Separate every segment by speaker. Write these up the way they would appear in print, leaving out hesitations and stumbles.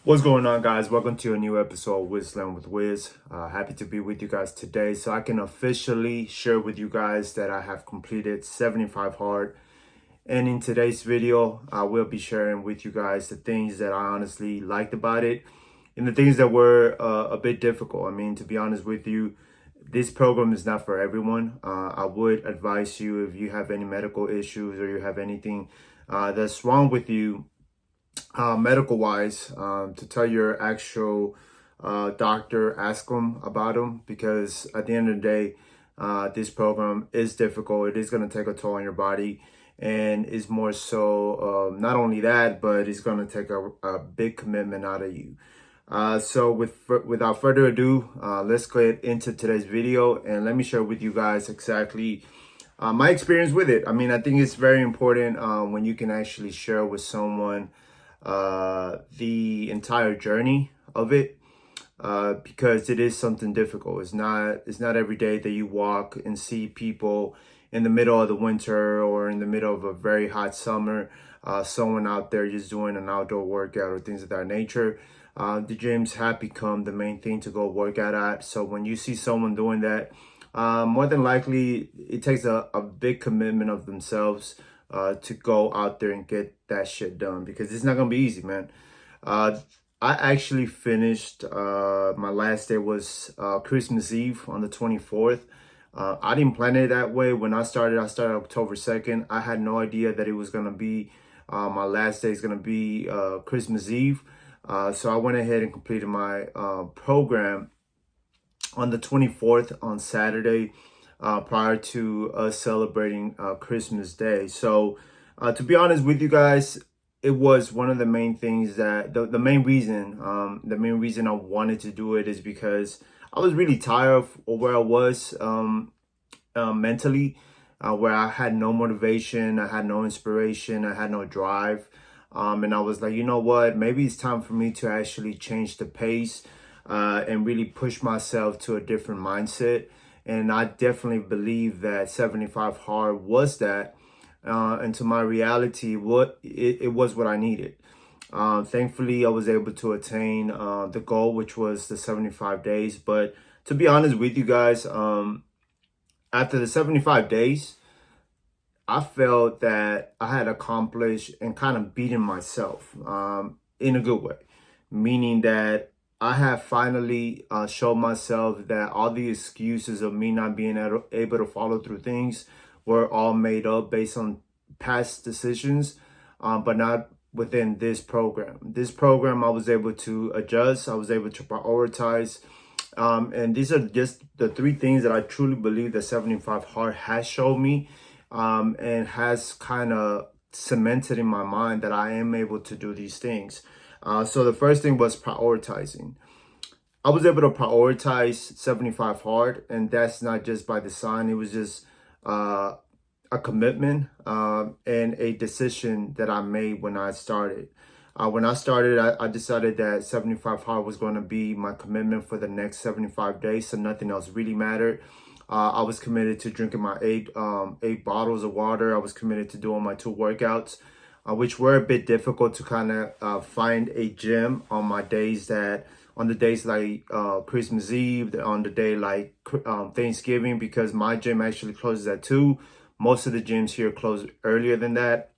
Speaker 1: What's going on, guys? Welcome to a new episode of Wisdom with Wiz. Happy to be with you guys today so I can officially share with you guys that I have completed 75 hard. And in today's video, I will be sharing with you guys the things that I honestly liked about it and the things that were a bit difficult. I mean, to be honest with you, this program is not for everyone. I would advise you, if you have any medical issues or you have anything that's wrong with you, medical wise, to tell your actual doctor, ask them about them, because at the end of the day, this program is difficult. It is going to take a toll on your body, and is more so not only that, but it's going to take a big commitment out of you. Without further ado, let's get into today's video, and let me share with you guys exactly my experience with it. I mean, I think it's very important when you can actually share with someone the entire journey of it, because it is something difficult. It's not every day that you walk and see people in the middle of the winter or in the middle of a very hot summer, someone out there just doing an outdoor workout or things of that nature. The gyms have become the main thing to go work out at. So when you see someone doing that, more than likely it takes a big commitment of themselves to go out there and get that shit done, because it's not gonna be easy, man. Uh, I actually finished, my last day was Christmas Eve on the 24th. I didn't plan it that way. When I started October 2nd. I had no idea that it was gonna be, my last day is gonna be Christmas Eve. So I went ahead and completed my program on the 24th, on Saturday, prior to us celebrating Christmas Day. So, to be honest with you guys, it was one of the main things that the main reason I wanted to do it is because I was really tired of where I was mentally, where I had no motivation, I had no inspiration, I had no drive. And I was like, you know what? Maybe it's time for me to actually change the pace and really push myself to a different mindset. And I definitely believe that 75 hard was that. And to my reality, it was what I needed. Thankfully, I was able to attain the goal, which was the 75 days. But to be honest with you guys, after the 75 days, I felt that I had accomplished and kind of beaten myself in a good way, meaning that I have finally showed myself that all the excuses of me not being able to follow through things were all made up based on past decisions, but not within this program. This program, I was able to adjust, I was able to prioritize. And these are just the three things that I truly believe that 75 Hard has shown me, and has kind of cemented in my mind that I am able to do these things. So the first thing was prioritizing. I was able to prioritize 75 hard, and that's not just by design. It was just a commitment and a decision that I made when I started. I decided that 75 hard was going to be my commitment for the next 75 days, so nothing else really mattered. I was committed to drinking my eight bottles of water. I was committed to doing my 2 workouts, which were a bit difficult to kind of find a gym on the days like Christmas Eve, on the day like Thanksgiving, because my gym actually closes at 2. Most of the gyms here close earlier than that.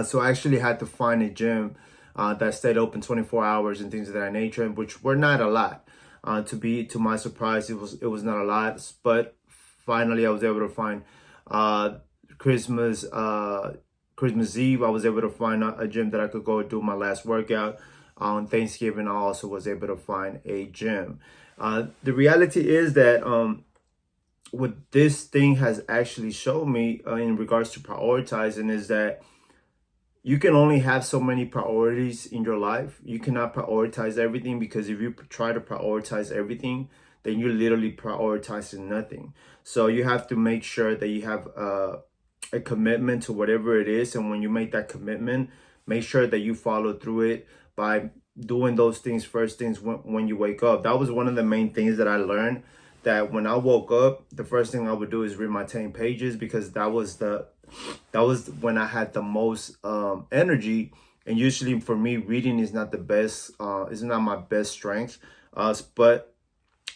Speaker 1: So I actually had to find a gym that stayed open 24 hours and things of that nature, which were not a lot. To my surprise, it was not a lot. But finally, I was able to find uh, Christmas Christmas Eve. I was able to find a gym that I could go do my last workout. On Thanksgiving, I also was able to find a gym. The reality is that what this thing has actually shown me in regards to prioritizing is that you can only have so many priorities in your life. You cannot prioritize everything, because if you try to prioritize everything, then you're literally prioritizing nothing. So you have to make sure that you have a commitment to whatever it is. And when you make that commitment, make sure that you follow through it by doing those things first things when you wake up. That was one of the main things that I learned, that when I woke up, the first thing I would do is read my 10 pages, because that was when I had the most energy And usually for me, reading is not the best, is not my best strength. But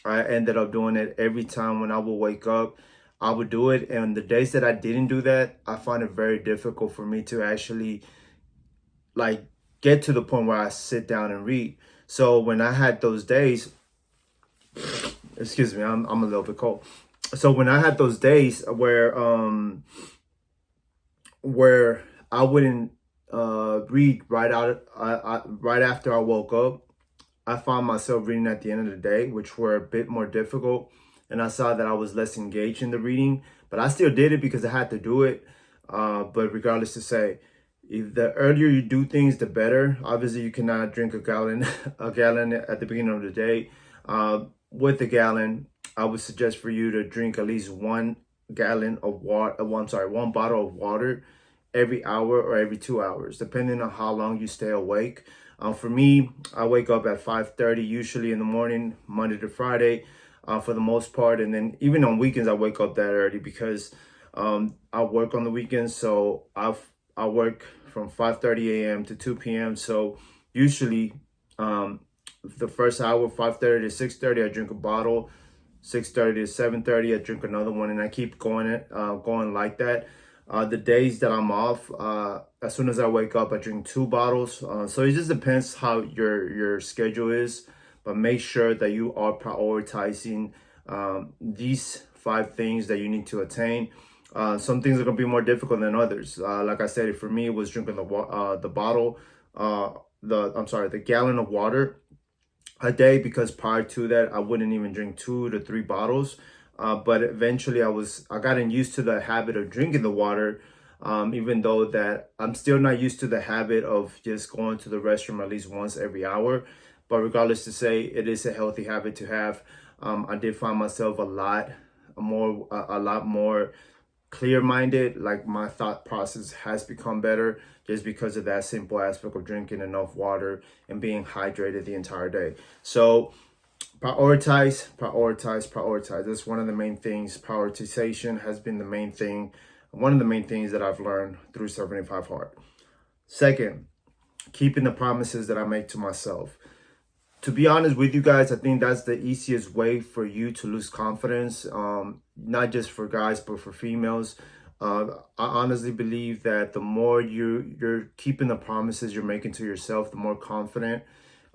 Speaker 1: I ended up doing it every time when I would wake up. I would do it. And the days that I didn't do that, I find it very difficult for me to actually like get to the point where I sit down and read. So when I had those days, excuse me, I'm a little bit cold. So when I had those days where I wouldn't read right after I woke up, I found myself reading at the end of the day, which were a bit more difficult. And I saw that I was less engaged in the reading, but I still did it because I had to do it. But regardless to say, if the earlier you do things, the better. Obviously, you cannot drink a gallon, a gallon at the beginning of the day. With a gallon, I would suggest for you to drink at least 1 gallon of water. One bottle of water every hour or every 2 hours, depending on how long you stay awake. For me, I wake up at 5:30 usually in the morning, Monday to Friday, for the most part, and then even on weekends I wake up that early because I work on the weekends. So I work from 5:30 a.m. to 2 p.m. So usually, the first hour, 5:30 to 6:30, I drink a bottle. 6:30 to 7:30, I drink another one, and I keep going like that. The days that I'm off, as soon as I wake up, I drink 2 bottles. So it just depends how your schedule is, but make sure that you are prioritizing these 5 things that you need to attain. Some things are gonna be more difficult than others. Like I said, for me, it was drinking the bottle, the gallon of water a day, because prior to that I wouldn't even drink 2 to 3 bottles. But eventually I gotten used to the habit of drinking the water, even though that I'm still not used to the habit of just going to the restroom at least once every hour. But regardless to say, it is a healthy habit to have. I did find myself a lot more clear-minded. Like my thought process has become better just because of that simple aspect of drinking enough water and being hydrated the entire day. So prioritize. That's one of the main things. Prioritization has been one of the main things that I've learned through 75 Hard. Second, keeping the promises that I make to myself. To be honest with you guys, I think that's the easiest way for you to lose confidence, not just for guys, but for females. I honestly believe that the more you're keeping the promises you're making to yourself, the more confident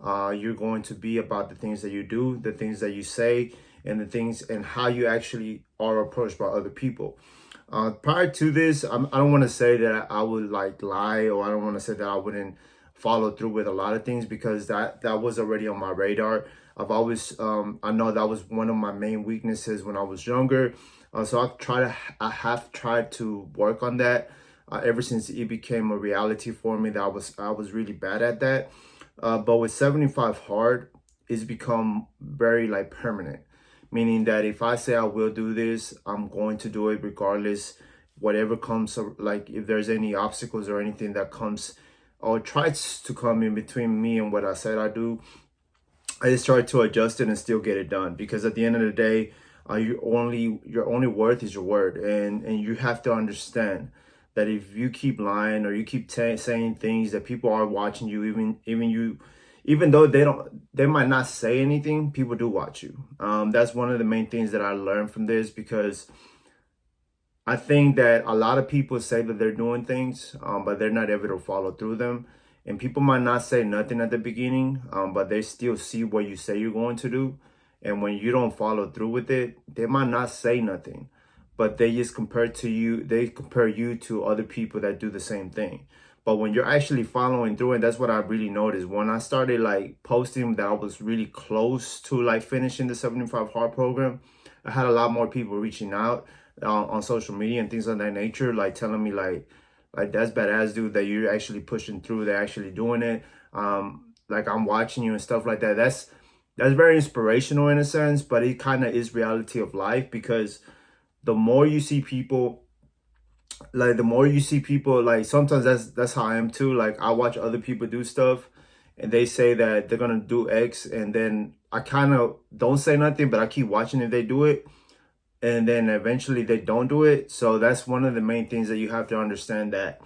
Speaker 1: you're going to be about the things that you do, the things that you say, and the things and how you actually are approached by other people. Prior to this, I don't want to say that I would like lie, or I don't want to say that I wouldn't follow through with a lot of things, because that was already on my radar. I know that was one of my main weaknesses when I was younger. So I have tried to work on that ever since it became a reality for me that I was really bad at that. But with 75 Hard, it's become very like permanent, meaning that if I say I will do this, I'm going to do it regardless, whatever comes. Like if there's any obstacles or anything that comes or tries to come in between me and what I said I do, I just try to adjust it and still get it done. Because at the end of the day, your only worth is your word, and you have to understand that if you keep lying or you keep saying things that people are watching you, even though they might not say anything, people do watch you. That's one of the main things that I learned from this, because I think that a lot of people say that they're doing things, but they're not able to follow through them. And people might not say nothing at the beginning, but they still see what you say you're going to do. And when you don't follow through with it, they might not say nothing, but they just compare you to other people that do the same thing. But when you're actually following through, and that's what I really noticed when I started like posting that I was really close to like finishing the 75 Hard program, I had a lot more people reaching out on social media and things of that nature, like telling me like that's badass, dude, that you're actually pushing through, they're actually doing it. Like I'm watching you and stuff like that. That's very inspirational in a sense, but it kind of is reality of life, because the more you see people like sometimes that's how I am too. Like I watch other people do stuff and they say that they're gonna do X, and then I kind of don't say nothing, but I keep watching if they do it, and then eventually they don't do it. So that's one of the main things that you have to understand, that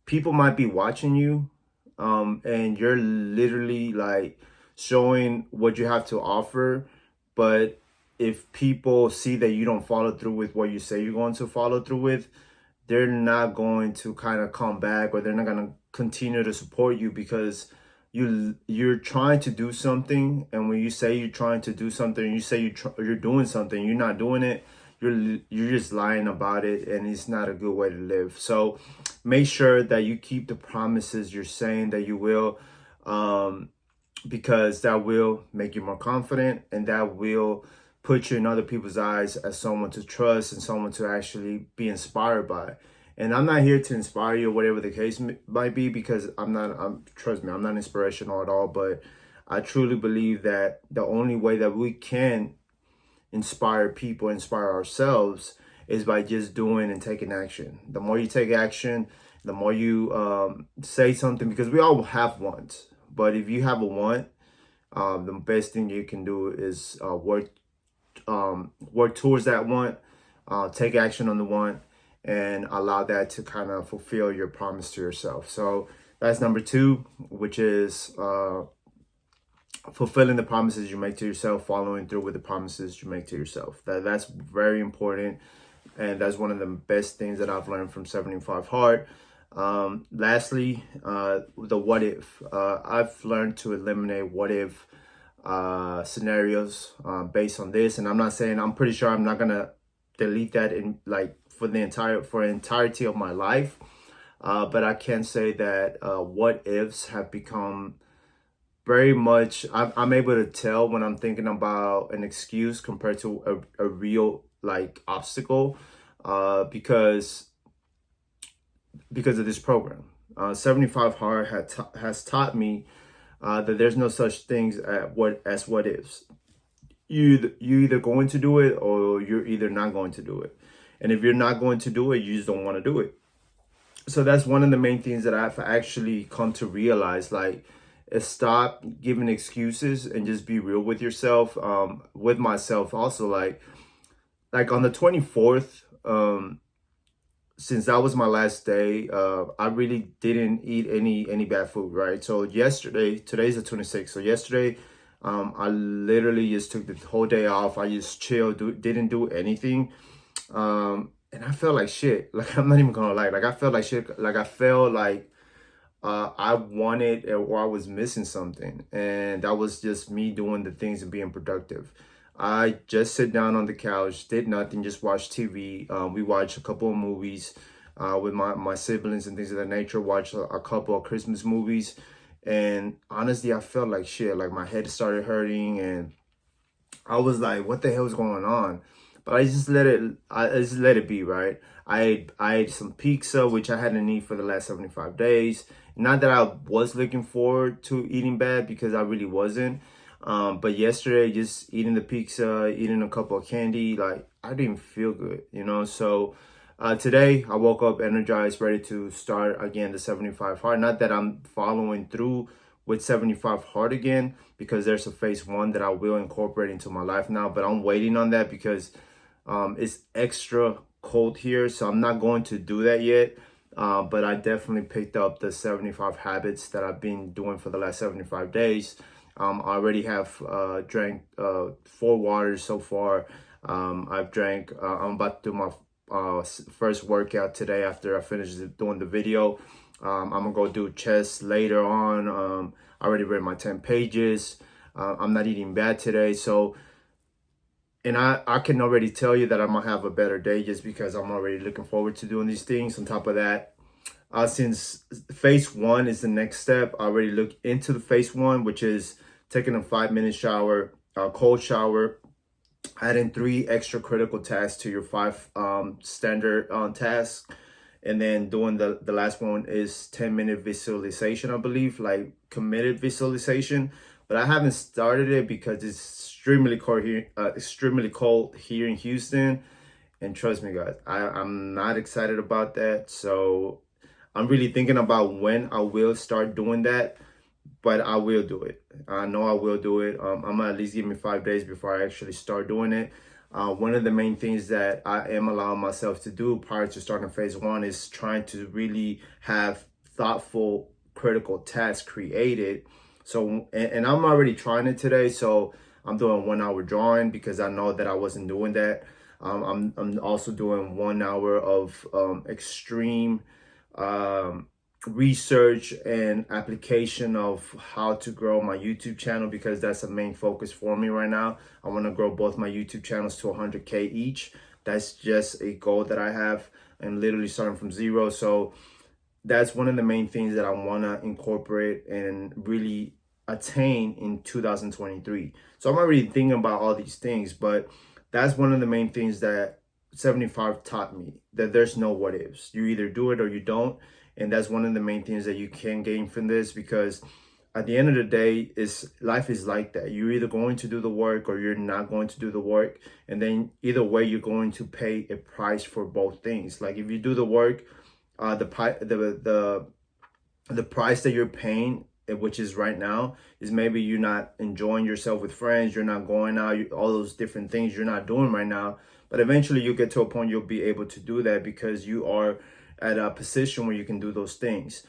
Speaker 1: people might be watching you, and you're literally like showing what you have to offer. But if people see that you don't follow through with what you say you're going to follow through with, they're not going to kind of come back, or they're not going to continue to support you, because you're trying to do something. And when you say you're trying to do something, you say you're doing something, you're not doing it, you're just lying about it, and it's not a good way to live. So make sure that you keep the promises you're saying that you will, because that will make you more confident, and that will put you in other people's eyes as someone to trust and someone to actually be inspired by. And I'm not here to inspire you, or whatever the case might be, because trust me, I'm not inspirational at all. But I truly believe that the only way that we can inspire people, inspire ourselves, is by just doing and taking action. The more you take action, the more you say something, because we all have wants. But if you have a want, the best thing you can do is work towards that want, take action on the want, and allow that to kind of fulfill your promise to yourself. So that's number 2, which is fulfilling the promises you make to yourself, following through with the promises you make to yourself. That's very important, and that's one of the best things that I've learned from 75 Hard. Lastly, the what if. I've learned to eliminate what if scenarios based on this, and I'm not saying, I'm pretty sure I'm not gonna delete that in like for the entirety of my life, but I can say that what ifs have become very much, I'm able to tell when I'm thinking about an excuse compared to a real like obstacle, because of this program. 75 Hard has taught me that there's no such things as what ifs. You either going to do it, or you're either not going to do it. And if you're not going to do it, you just don't want to do it. So that's one of the main things that I've actually come to realize, like, is stop giving excuses and just be real with yourself, with myself also. Like on the 24th, since that was my last day, I really didn't eat any bad food, right? So today's the 26th. So yesterday, I literally just took the whole day off. I just chilled, didn't do anything. And I felt like shit. Like, I'm not even gonna lie. Like, I felt like shit. Like, I felt like I wanted, or I was missing something. And that was just me doing the things and being productive. I just sit down on the couch, did nothing, just watched TV. We watched a couple of movies with my siblings and things of that nature. Watched a couple of Christmas movies. And honestly, I felt like shit. Like, my head started hurting, and I was like, what the hell is going on? But I just let it be, right? I ate some pizza, which I hadn't eaten for the last 75 days. Not that I was looking forward to eating bad, because I really wasn't. But yesterday, just eating the pizza, eating a couple of candy, like, I didn't feel good, you know? So today, I woke up energized, ready to start again the 75 Hard. Not that I'm following through with 75 Hard again, because there's a phase 1 that I will incorporate into my life now. But I'm waiting on that, because it's extra cold here, so I'm not going to do that yet. But I definitely picked up the 75 habits that I've been doing for the last 75 days. I already have drank 4 waters so far. I've drank, I'm about to do my first workout today after I finish doing the video. I'm gonna go do chest later on. I already read my 10 pages. I'm not eating bad today. So, and I can already tell you that I'm gonna have a better day, just because I'm already looking forward to doing these things. On top of that, since phase 1 is the next step, I already look into the phase 1, which is taking a 5-minute shower, cold shower, adding 3 extra critical tasks to your 5 standard tasks, and then doing the last one is 10-minute visualization, I believe, like committed visualization. But I haven't started it because it's extremely cold here in Houston. And trust me, guys, I'm not excited about that. So I'm really thinking about when I will start doing that, but I will do it. I know I will do it. I'm gonna at least give me 5 days before I actually start doing it. One of the main things that I am allowing myself to do prior to starting phase 1 is trying to really have thoughtful critical task created. So, and I'm already trying it today. So I'm doing 1 hour drawing because I know that I wasn't doing that. I'm also doing 1 hour of extreme research and application of how to grow my YouTube channel, because that's the main focus for me right now. I want to grow both my YouTube channels to 100K each. That's just a goal that I have. I'm literally starting from zero. So that's one of the main things that I want to incorporate and really attain in 2023. So I'm already thinking about all these things, but that's one of the main things that 75 taught me, that there's no what ifs. You either do it or you don't. And that's one of the main things that you can gain from this, because at the end of the day, life is like that. You're either going to do the work or you're not going to do the work. And then either way, you're going to pay a price for both things. Like if you do the work, the price that you're paying, which is right now, is maybe you're not enjoying yourself with friends, you're not going out, all those different things you're not doing right now. But eventually you'll get to a point you'll be able to do that because you are at a position where you can do those things.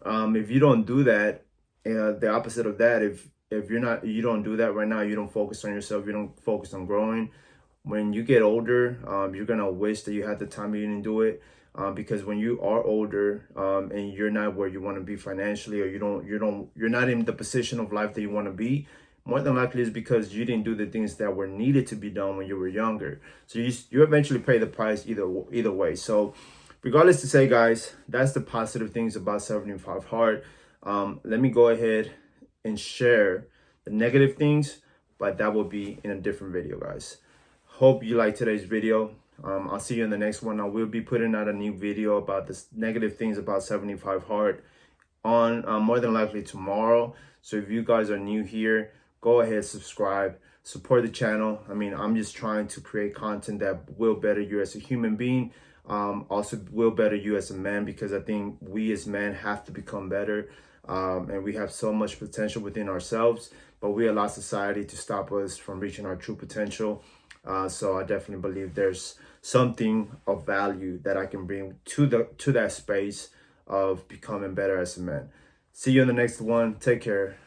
Speaker 1: If you don't do that, the opposite of that, if you don't do that right now, you don't focus on yourself, you don't focus on growing. When you get older, you're gonna wish that you had the time you didn't do it. Because when you are older and you're not where you want to be financially, or you're not in the position of life that you want to be, more than likely is because you didn't do the things that were needed to be done when you were younger. So you eventually pay the price either way. So regardless to say, guys, that's the positive things about 75 hard. Let me go ahead and share the negative things, but that will be in a different video, guys. Hope you like today's video. I'll see you in the next one. I will be putting out a new video about the negative things about 75 hard on more than likely tomorrow. So if you guys are new here, go ahead, subscribe, support the channel. I mean, I'm just trying to create content that will better you as a human being. Also will better you as a man, because I think we as men have to become better. And we have so much potential within ourselves, but we allow society to stop us from reaching our true potential. So I definitely believe there's something of value that I can bring to that space of becoming better as a man. See you in the next one. Take care.